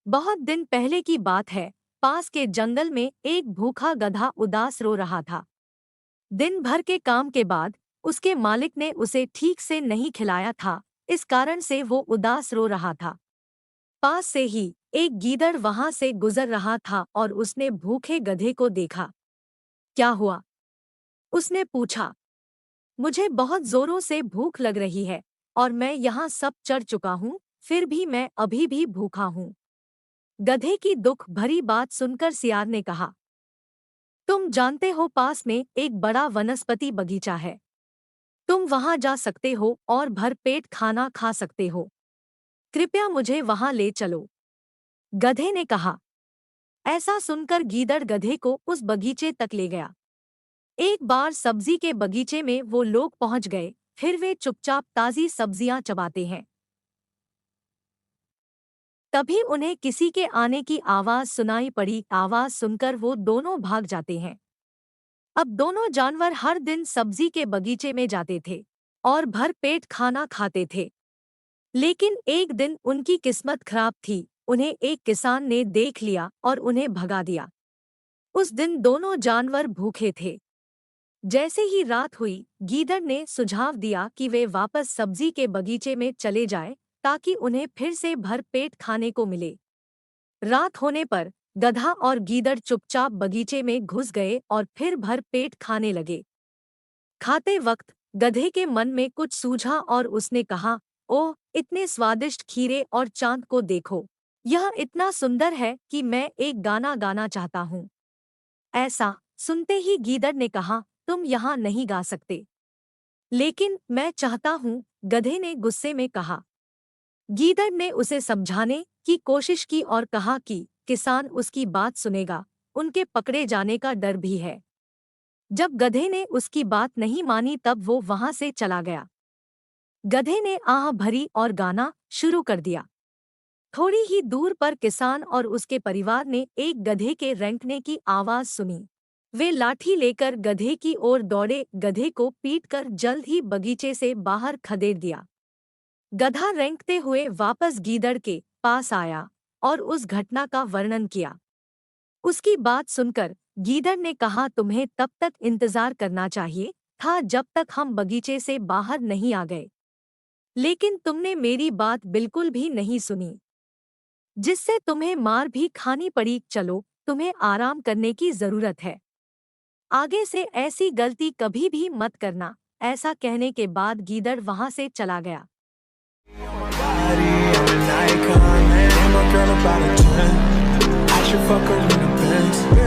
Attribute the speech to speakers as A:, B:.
A: बहुत दिन पहले की बात है। पास के जंगल में एक भूखा गधा उदास रो रहा था। दिन भर के काम के बाद उसके मालिक ने उसे ठीक से नहीं खिलाया था। इस कारण से वो उदास रो रहा था। पास से ही एक गीदड़ वहां से गुजर रहा था और उसने भूखे गधे को देखा। क्या हुआ? उसने पूछा। मुझे बहुत जोरों से भूख लग रही है और मैं यहाँ सब चढ़ चुका हूँ, फिर भी मैं अभी भी भूखा हूँ। गधे की दुख भरी बात सुनकर सियार ने कहा, तुम जानते हो पास में एक बड़ा वनस्पति बगीचा है। तुम वहां जा सकते हो और भरपेट खाना खा सकते हो। कृपया मुझे वहां ले चलो। गधे ने कहा। ऐसा सुनकर गीदड़ गधे को उस बगीचे तक ले गया। एक बार सब्जी के बगीचे में वो लोग पहुंच गए। फिर वे चुपचाप ताजी सब्जियां चबाते हैं। तभी उन्हें किसी के आने की आवाज सुनाई पड़ी। आवाज सुनकर वो दोनों भाग जाते हैं। अब दोनों जानवर हर दिन सब्जी के बगीचे में जाते थे और भरपेट खाना खाते थे। लेकिन एक दिन उनकी किस्मत खराब थी। उन्हें एक किसान ने देख लिया और उन्हें भगा दिया। उस दिन दोनों जानवर भूखे थे। जैसे ही रात हुई, गीदड़ ने सुझाव दिया कि वे वापस सब्जी के बगीचे में चले जाएं, ताकि उन्हें फिर से भरपेट खाने को मिले। रात होने पर गधा और गीदड़ चुपचाप बगीचे में घुस गए और फिर भर पेट खाने लगे। खाते वक्त गधे के मन में कुछ सूझा और उसने कहा, ओह, इतने स्वादिष्ट खीरे और चांद को देखो। यह इतना सुंदर है कि मैं एक गाना गाना चाहता हूँ। ऐसा सुनते ही गीदड़ ने कहा, तुम यहाँ नहीं गा सकते। लेकिन मैं चाहता हूँ, गधे ने गुस्से में कहा। गीदड़ ने उसे समझाने की कोशिश की और कहा कि किसान उसकी बात सुनेगा, उनके पकड़े जाने का डर भी है। जब गधे ने उसकी बात नहीं मानी तब वो वहां से चला गया। गधे ने आह भरी और गाना शुरू कर दिया। थोड़ी ही दूर पर किसान और उसके परिवार ने एक गधे के रेंकने की आवाज सुनी। वे लाठी लेकर गधे की ओर दौड़े। गधे को पीटकर जल्द ही बगीचे से बाहर खदेड़ दिया। गधा रेंकते हुए वापस गीदड़ के पास आया और उस घटना का वर्णन किया। उसकी बात सुनकर गीदड़ ने कहा, तुम्हें तब तक इंतजार करना चाहिए था जब तक हम बगीचे से बाहर नहीं आ गए। लेकिन तुमने मेरी बात बिल्कुल भी नहीं सुनी, जिससे तुम्हें मार भी खानी पड़ी। चलो, तुम्हें आराम करने की जरूरत है। आगे से ऐसी गलती कभी भी मत करना। ऐसा कहने के बाद गीदड़ वहां से चला गया।
B: Body, I'm an icon, man. My girl about a 10. I should fuck her in the Benz.